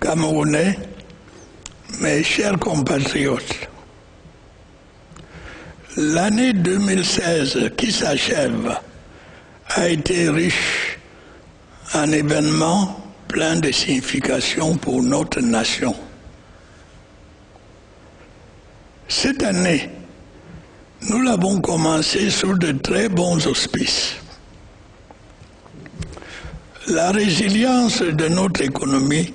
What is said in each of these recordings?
Camerounais, mes chers compatriotes, l'année 2016 qui s'achève a été riche en événements pleins de signification pour notre nation. Cette année, nous l'avons commencé sous de très bons auspices. La résilience de notre économie,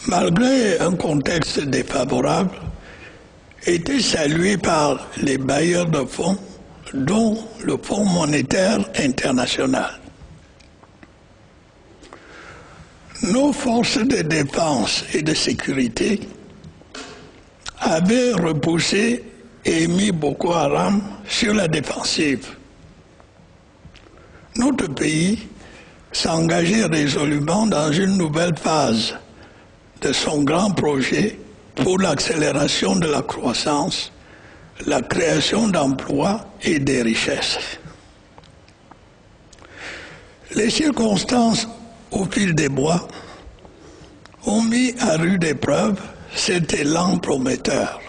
malgré un contexte défavorable, était saluée par les bailleurs de fonds, dont le Fonds monétaire international. Nos forces de défense et de sécurité avaient repoussé et mis Boko Haram sur la défensive. Notre pays s'engageait résolument dans une nouvelle phase de son grand projet pour l'accélération de la croissance, la création d'emplois et des richesses. Les circonstances au fil des mois ont mis à rude épreuve cet élan prometteur.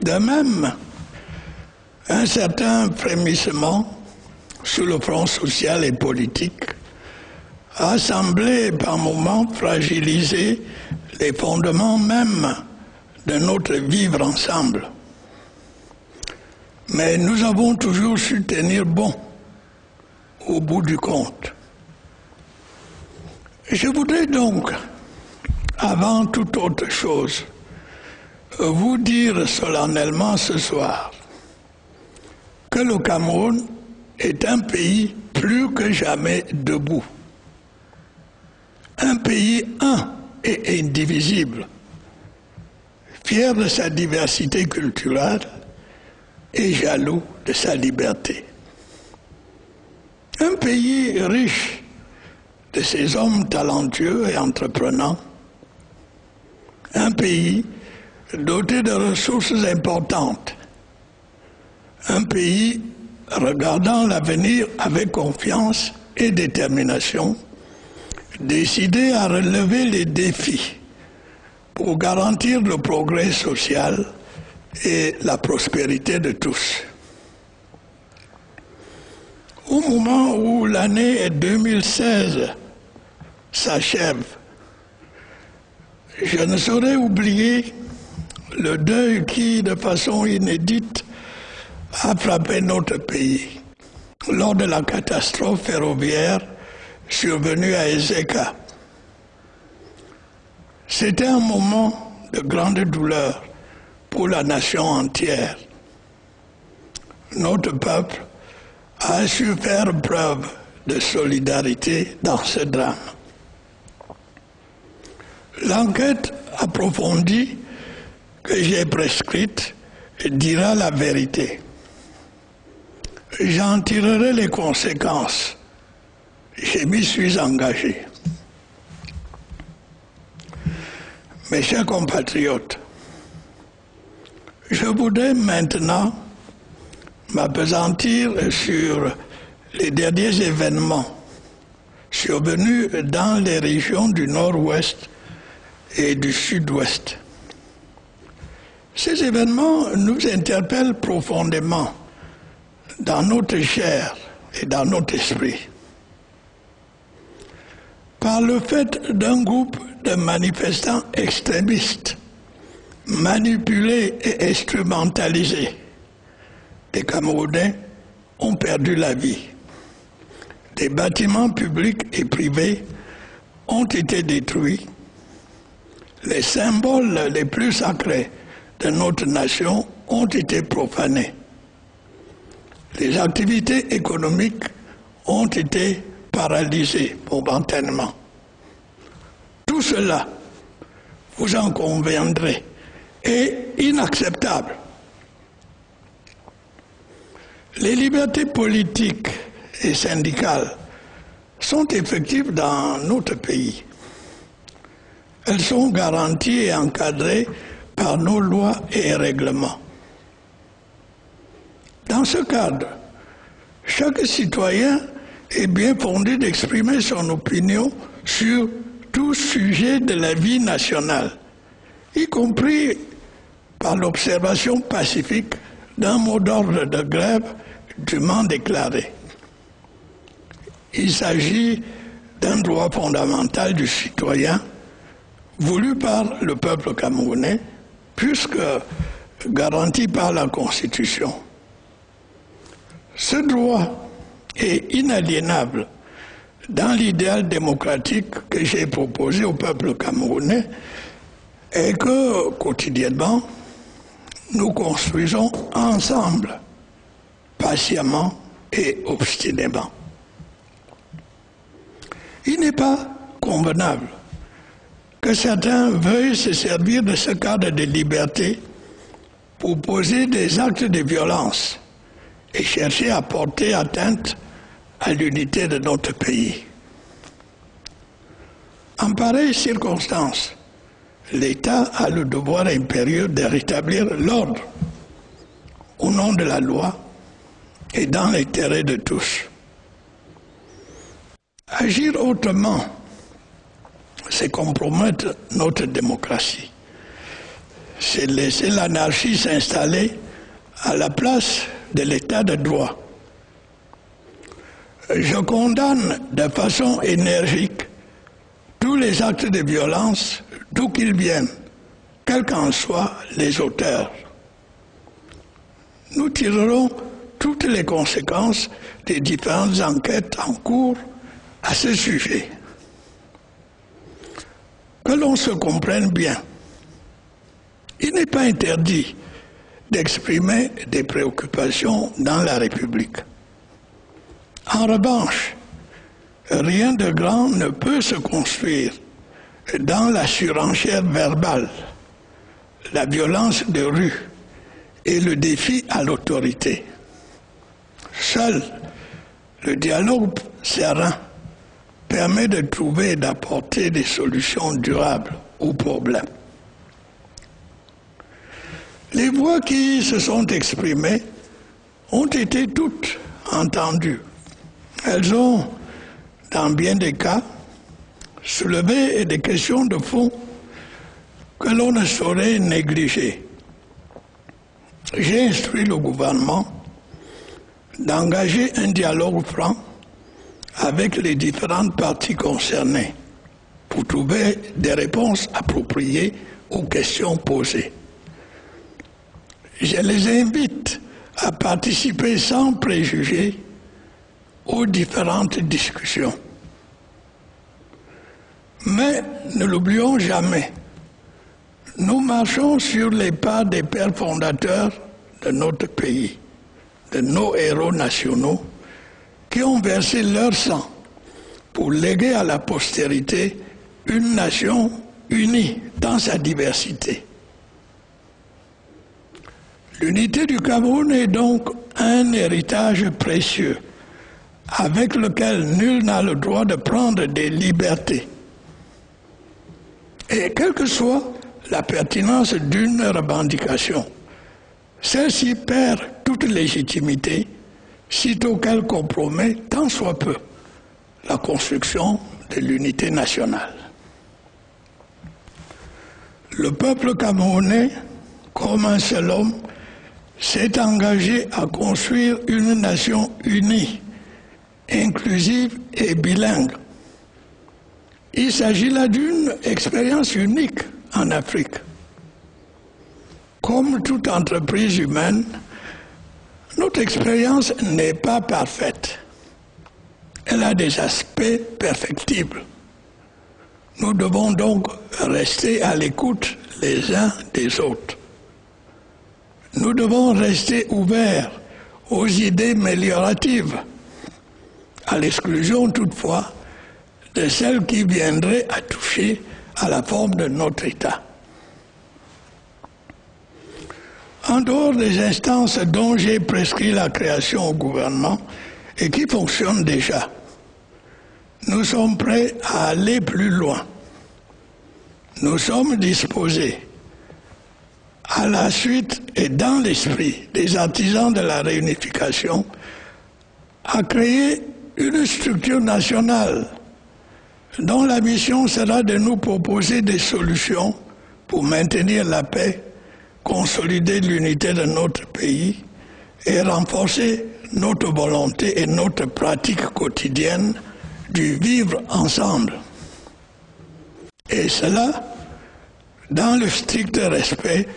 De même, un certain frémissement sur le front social et politique a semblé par moments fragiliser les fondements même de notre vivre ensemble. Mais nous avons toujours su tenir bon au bout du compte. Je voudrais donc, avant toute autre chose, vous dire solennellement ce soir que le Cameroun est un pays plus que jamais debout. Un pays un et indivisible, fier de sa diversité culturelle et jaloux de sa liberté. Un pays riche de ses hommes talentueux et entreprenants. Un pays doté de ressources importantes. Un pays regardant l'avenir avec confiance et détermination, décidé à relever les défis pour garantir le progrès social et la prospérité de tous. Au moment où l'année 2016 s'achève, je ne saurais oublier le deuil qui, de façon inédite, a frappé notre pays lors de la catastrophe ferroviaire survenue à Ezeka. C'était un moment de grande douleur pour la nation entière. Notre peuple a su faire preuve de solidarité dans ce drame. L'enquête approfondie que j'ai prescrite dira la vérité. J'en tirerai les conséquences. Je m'y suis engagé. Mes chers compatriotes, je voudrais maintenant m'appesantir sur les derniers événements survenus dans les régions du Nord-Ouest et du Sud-Ouest. Ces événements nous interpellent profondément dans notre chair et dans notre esprit. Par le fait d'un groupe de manifestants extrémistes, manipulés et instrumentalisés, des Camerounais ont perdu la vie. Des bâtiments publics et privés ont été détruits. Les symboles les plus sacrés de notre nation ont été profanés. Les activités économiques ont été paralysées momentanément. Tout cela, vous en conviendrez, est inacceptable. Les libertés politiques et syndicales sont effectives dans notre pays. Elles sont garanties et encadrées par nos lois et règlements. Dans ce cadre, chaque citoyen est bien fondé d'exprimer son opinion sur tout sujet de la vie nationale, y compris par l'observation pacifique d'un mot d'ordre de grève dûment déclaré. Il s'agit d'un droit fondamental du citoyen voulu par le peuple camerounais, puisque garanti par la Constitution. Ce droit est inaliénable dans l'idéal démocratique que j'ai proposé au peuple camerounais et que, quotidiennement, nous construisons ensemble, patiemment et obstinément. Il n'est pas convenable que certains veuillent se servir de ce cadre de liberté pour poser des actes de violence et chercher à porter atteinte à l'unité de notre pays. En pareille circonstance, l'État a le devoir impérieux de rétablir l'ordre au nom de la loi et dans l'intérêt de tous. Agir autrement, c'est compromettre notre démocratie. C'est laisser l'anarchie s'installer à la place de l'état de droit. Je condamne de façon énergique tous les actes de violence, d'où qu'ils viennent, quels qu'en soient les auteurs. Nous tirerons toutes les conséquences des différentes enquêtes en cours à ce sujet. Que l'on se comprenne bien, il n'est pas interdit d'exprimer des préoccupations dans la République. En revanche, rien de grand ne peut se construire dans la surenchère verbale, la violence de rue et le défi à l'autorité. Seul le dialogue serein permet de trouver et d'apporter des solutions durables aux problèmes. Les voix qui se sont exprimées ont été toutes entendues. Elles ont, dans bien des cas, soulevé des questions de fond que l'on ne saurait négliger. J'ai instruit le gouvernement d'engager un dialogue franc avec les différentes parties concernées pour trouver des réponses appropriées aux questions posées. Je les invite à participer sans préjugés aux différentes discussions. Mais ne l'oublions jamais, nous marchons sur les pas des pères fondateurs de notre pays, de nos héros nationaux, qui ont versé leur sang pour léguer à la postérité une nation unie dans sa diversité. L'unité du Cameroun est donc un héritage précieux avec lequel nul n'a le droit de prendre des libertés. Et quelle que soit la pertinence d'une revendication, celle-ci perd toute légitimité sitôt qu'elle compromet tant soit peu la construction de l'unité nationale. Le peuple camerounais, comme un seul homme, s'est engagé à construire une nation unie, inclusive et bilingue. Il s'agit là d'une expérience unique en Afrique. Comme toute entreprise humaine, notre expérience n'est pas parfaite. Elle a des aspects perfectibles. Nous devons donc rester à l'écoute les uns des autres. Nous devons rester ouverts aux idées amélioratives, à l'exclusion toutefois de celles qui viendraient à toucher à la forme de notre État. En dehors des instances dont j'ai prescrit la création au gouvernement et qui fonctionnent déjà, nous sommes prêts à aller plus loin. Nous sommes disposés, à la suite et dans l'esprit des artisans de la réunification, à créer une structure nationale dont la mission sera de nous proposer des solutions pour maintenir la paix, consolider l'unité de notre pays et renforcer notre volonté et notre pratique quotidienne du vivre ensemble. Et cela dans le strict respect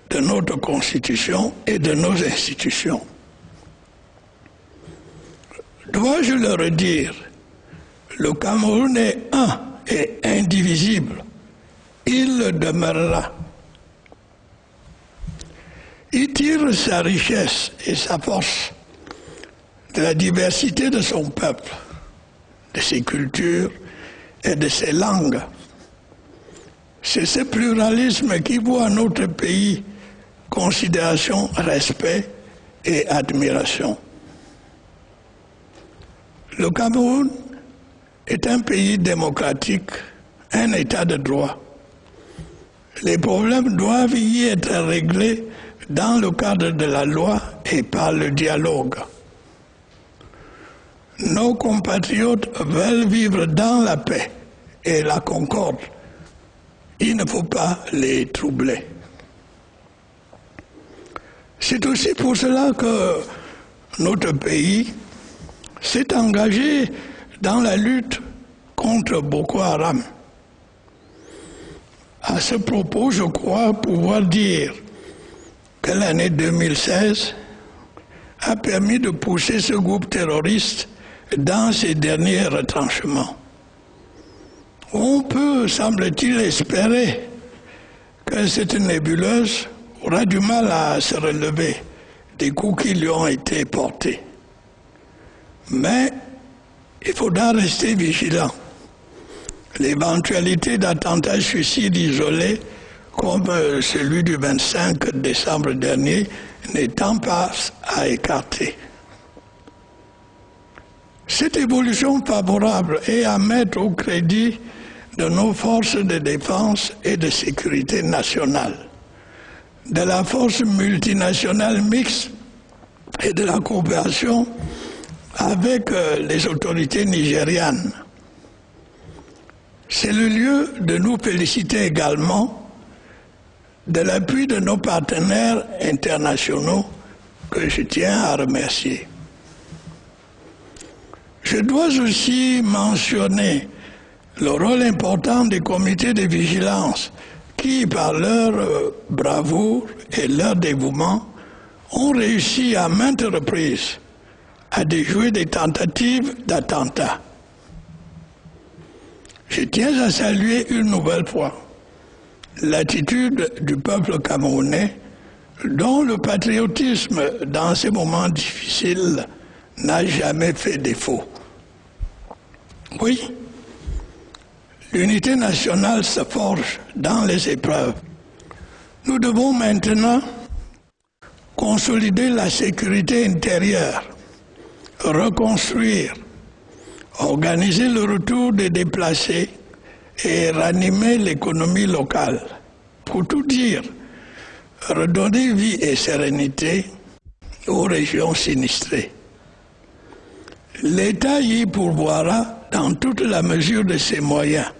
de notre Constitution et de nos institutions. Dois-je le redire, le Cameroun est un et indivisible. Il le demeurera. Il tire sa richesse et sa force de la diversité de son peuple, de ses cultures et de ses langues. C'est ce pluralisme qui voit notre pays considération, respect et admiration. Le Cameroun est un pays démocratique, un État de droit. Les problèmes doivent y être réglés dans le cadre de la loi et par le dialogue. Nos compatriotes veulent vivre dans la paix et la concorde. Il ne faut pas les troubler. C'est aussi pour cela que notre pays s'est engagé dans la lutte contre Boko Haram. À ce propos, je crois pouvoir dire que l'année 2016 a permis de pousser ce groupe terroriste dans ses derniers retranchements. On peut, semble-t-il, espérer que cette nébuleuse aura du mal à se relever des coups qui lui ont été portés. Mais il faudra rester vigilant. L'éventualité d'attentats suicides isolés, comme celui du 25 décembre dernier, n'étant pas à écarter. Cette évolution favorable est à mettre au crédit de nos forces de défense et de sécurité nationale, de la force multinationale mixte et de la coopération avec les autorités nigérianes. C'est le lieu de nous féliciter également de l'appui de nos partenaires internationaux que je tiens à remercier. Je dois aussi mentionner le rôle important des comités de vigilance qui, par leur bravoure et leur dévouement, ont réussi à maintes reprises à déjouer des tentatives d'attentats. Je tiens à saluer une nouvelle fois l'attitude du peuple camerounais dont le patriotisme dans ces moments difficiles n'a jamais fait défaut. Oui, l'unité nationale se forge dans les épreuves. Nous devons maintenant consolider la sécurité intérieure, reconstruire, organiser le retour des déplacés et ranimer l'économie locale. Pour tout dire, redonner vie et sérénité aux régions sinistrées. L'État y pourvoira dans toute la mesure de ses moyens,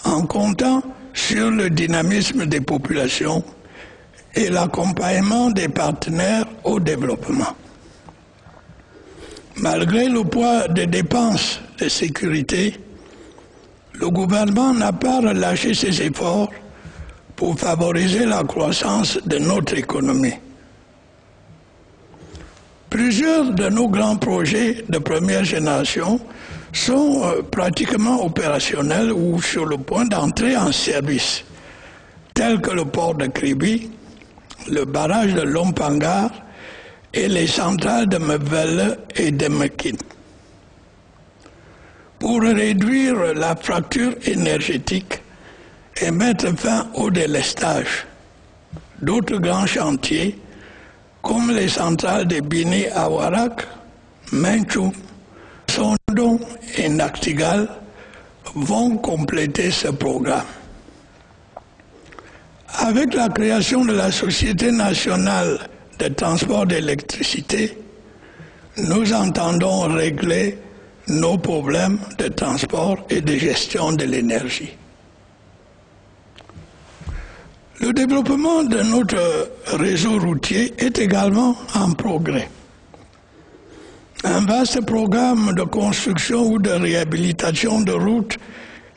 en comptant sur le dynamisme des populations et l'accompagnement des partenaires au développement. Malgré le poids des dépenses de sécurité, le gouvernement n'a pas relâché ses efforts pour favoriser la croissance de notre économie. Plusieurs de nos grands projets de première génération sont pratiquement opérationnels ou sur le point d'entrer en service, tels que le port de Kribi, le barrage de Lompangar et les centrales de Mevelle et de Mekin. Pour réduire la fracture énergétique et mettre fin au délestage, d'autres grands chantiers, comme les centrales de Bini à Warak, Menchou, Sondon et Naktigal, vont compléter ce programme. Avec la création de la Société nationale de transport d'électricité, nous entendons régler nos problèmes de transport et de gestion de l'énergie. Le développement de notre réseau routier est également en progrès. Un vaste programme de construction ou de réhabilitation de routes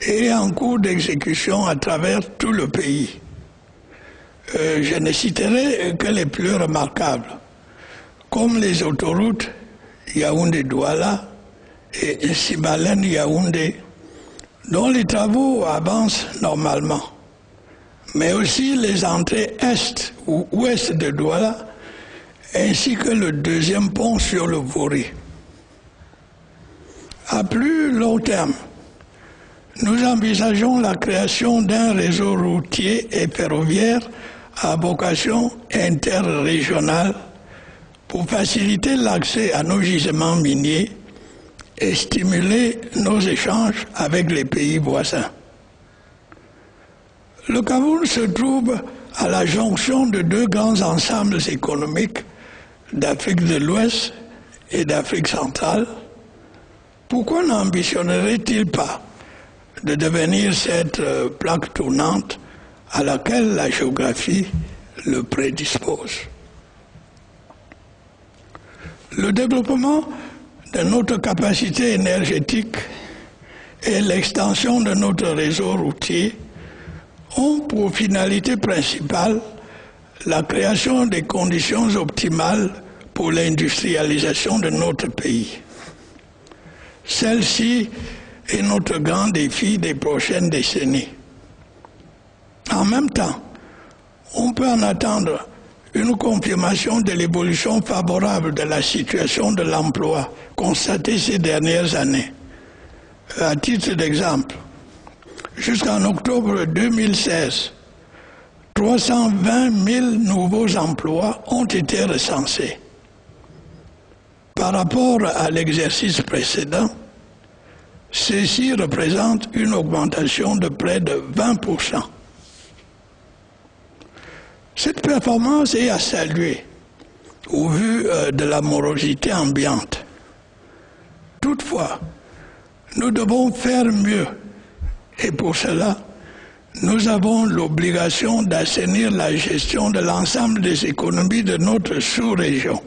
est en cours d'exécution à travers tout le pays. Je ne citerai que les plus remarquables, comme les autoroutes Yaoundé-Douala et Sibalène-Yaoundé, dont les travaux avancent normalement, mais aussi les entrées est ou ouest de Douala, ainsi que le deuxième pont sur le Vouri. À plus long terme, nous envisageons la création d'un réseau routier et ferroviaire à vocation interrégionale pour faciliter l'accès à nos gisements miniers et stimuler nos échanges avec les pays voisins. Le Cameroun se trouve à la jonction de deux grands ensembles économiques d'Afrique de l'Ouest et d'Afrique centrale. Pourquoi n'ambitionnerait-il pas de devenir cette plaque tournante à laquelle la géographie le prédispose? Le développement de notre capacité énergétique et l'extension de notre réseau routier ont pour finalité principale la création des conditions optimales pour l'industrialisation de notre pays. Celle-ci est notre grand défi des prochaines décennies. En même temps, on peut en attendre une confirmation de l'évolution favorable de la situation de l'emploi constatée ces dernières années. À titre d'exemple, jusqu'en octobre 2016, 320 000 nouveaux emplois ont été recensés. Par rapport à l'exercice précédent, ceci représente une augmentation de près de 20%. Cette performance est à saluer au vu de la morosité ambiante. Toutefois, nous devons faire mieux et pour cela, nous avons l'obligation d'assainir la gestion de l'ensemble des économies de notre sous-région.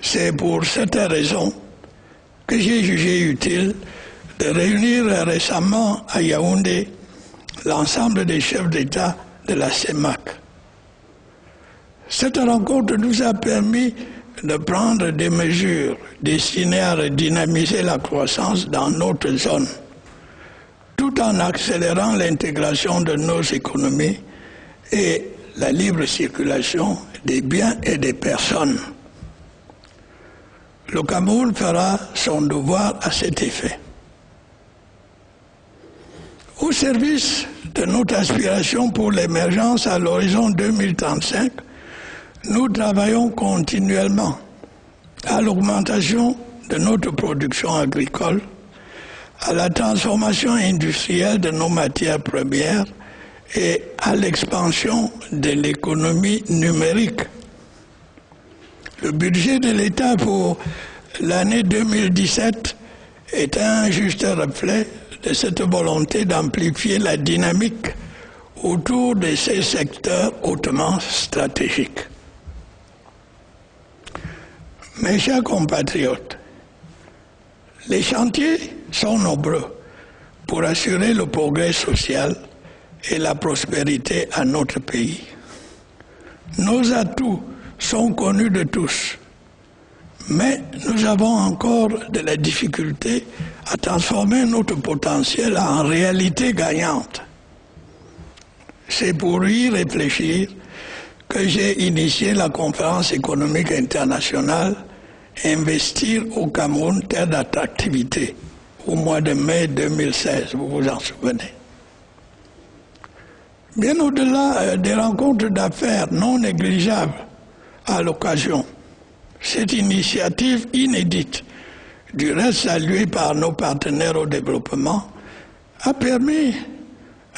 C'est pour cette raison que j'ai jugé utile de réunir récemment à Yaoundé l'ensemble des chefs d'État de la CEMAC. Cette rencontre nous a permis de prendre des mesures destinées à redynamiser la croissance dans notre zone, tout en accélérant l'intégration de nos économies et la libre circulation des biens et des personnes. Le Cameroun fera son devoir à cet effet. Au service de notre aspiration pour l'émergence à l'horizon 2035, nous travaillons continuellement à l'augmentation de notre production agricole, à la transformation industrielle de nos matières premières et à l'expansion de l'économie numérique. Le budget de l'État pour l'année 2017 est un juste reflet de cette volonté d'amplifier la dynamique autour de ces secteurs hautement stratégiques. Mes chers compatriotes, les chantiers sont nombreux pour assurer le progrès social et la prospérité à notre pays. Nos atouts sont connus de tous, mais nous avons encore de la difficulté à transformer notre potentiel en réalité gagnante. C'est pour y réfléchir que j'ai initié la conférence économique internationale Investir au Cameroun, terre d'attractivité, au mois de mai 2016, vous vous en souvenez. Bien au-delà des rencontres d'affaires non négligeables à l'occasion, cette initiative inédite, du reste saluée par nos partenaires au développement, a permis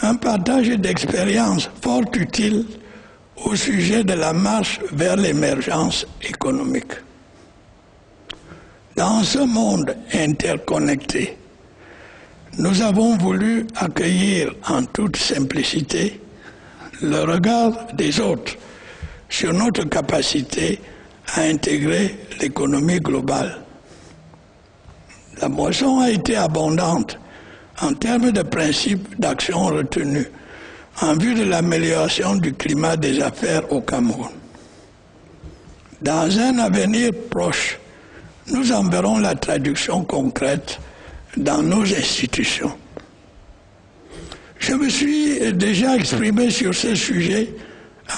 un partage d'expériences fort utile au sujet de la marche vers l'émergence économique. Dans ce monde interconnecté, nous avons voulu accueillir en toute simplicité le regard des autres sur notre capacité à intégrer l'économie globale. La moisson a été abondante en termes de principes d'action retenus en vue de l'amélioration du climat des affaires au Cameroun. Dans un avenir proche, nous en verrons la traduction concrète dans nos institutions. Je me suis déjà exprimé sur ce sujet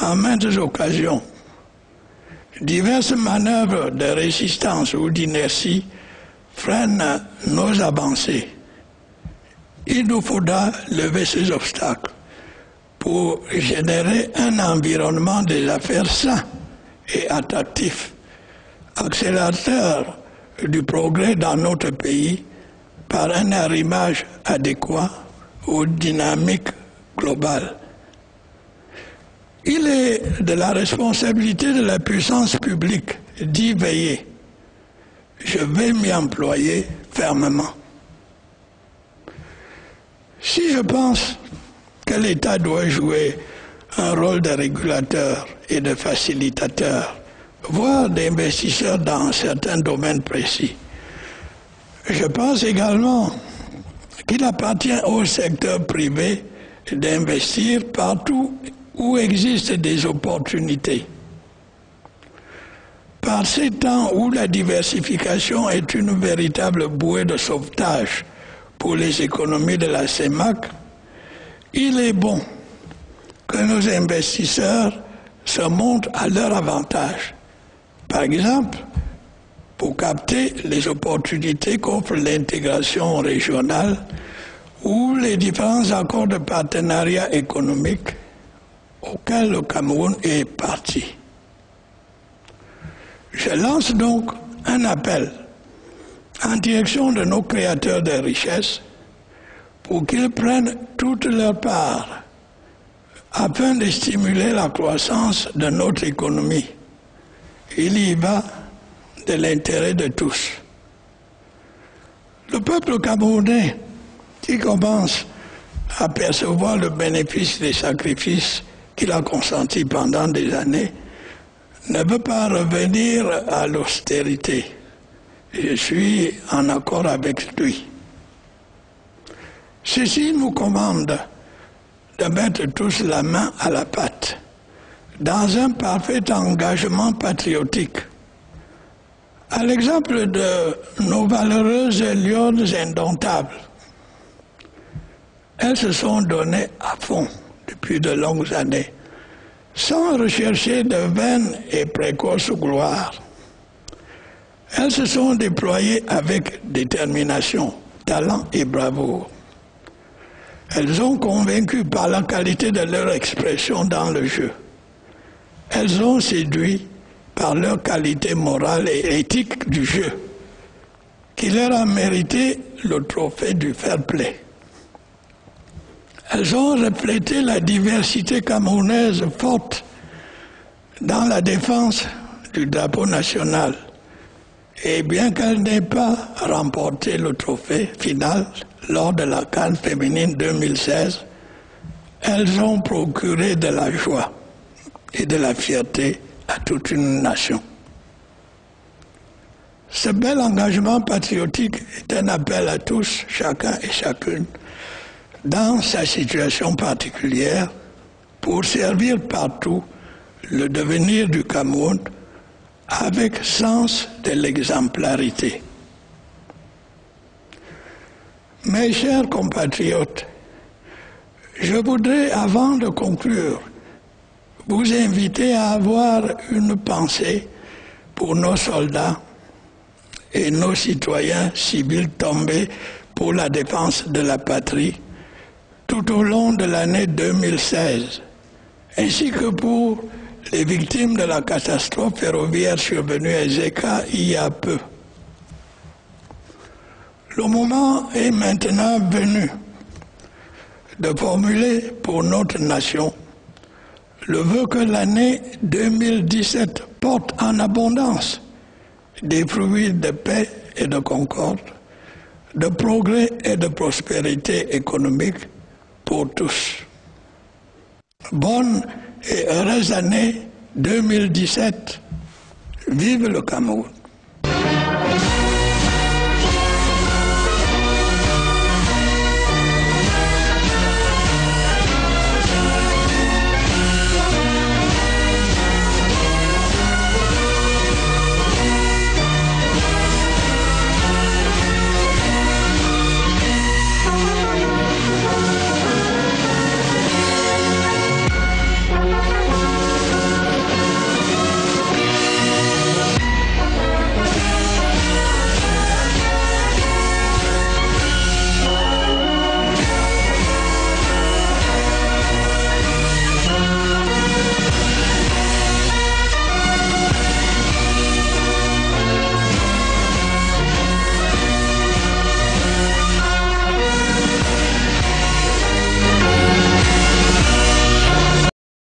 à maintes occasions. Diverses manœuvres de résistance ou d'inertie freinent nos avancées. Il nous faudra lever ces obstacles pour générer un environnement des affaires sain et attractif, accélérateur du progrès dans notre pays par un arrimage adéquat aux dynamiques globales. Il est de la responsabilité de la puissance publique d'y veiller. Je vais m'y employer fermement. Si je pense que l'État doit jouer un rôle de régulateur et de facilitateur, voire d'investisseur dans certains domaines précis, je pense également qu'il appartient au secteur privé d'investir partout où existent des opportunités. Par ces temps où la diversification est une véritable bouée de sauvetage pour les économies de la CEMAC, il est bon que nos investisseurs se montrent à leur avantage. Par exemple, pour capter les opportunités qu'offre l'intégration régionale ou les différents accords de partenariat économique auxquels le Cameroun est parti. Je lance donc un appel en direction de nos créateurs de richesses pour qu'ils prennent toute leur part afin de stimuler la croissance de notre économie. Il y va de l'intérêt de tous. Le peuple camerounais qui commence à percevoir le bénéfice des sacrifices qu'il a consentis pendant des années ne veut pas revenir à l'austérité. Je suis en accord avec lui. Ceci nous commande de mettre tous la main à la pâte dans un parfait engagement patriotique. À l'exemple de nos valeureuses lionnes indomptables, elles se sont données à fond depuis de longues années, sans rechercher de vaines et précoces gloires. Elles se sont déployées avec détermination, talent et bravoure. Elles ont convaincu par la qualité de leur expression dans le jeu. Elles ont séduit par leur qualité morale et éthique du jeu, qui leur a mérité le trophée du fair play. Elles ont reflété la diversité camerounaise forte dans la défense du drapeau national. Et bien qu'elles n'aient pas remporté le trophée final lors de la CAN féminine 2016, elles ont procuré de la joie et de la fierté à toute une nation. Ce bel engagement patriotique est un appel à tous, chacun et chacune, dans sa situation particulière, pour servir partout le devenir du Cameroun avec sens de l'exemplarité. Mes chers compatriotes, je voudrais, avant de conclure, vous inviter à avoir une pensée pour nos soldats et nos citoyens civils tombés pour la défense de la patrie tout au long de l'année 2016, ainsi que pour les victimes de la catastrophe ferroviaire survenue à Zeka il y a peu. Le moment est maintenant venu de formuler pour notre nation le vœu que l'année 2017 porte en abondance des fruits de paix, et de concorde, de progrès et de prospérité économique pour tous. Bonne et heureuse année 2017. Vive le Cameroun!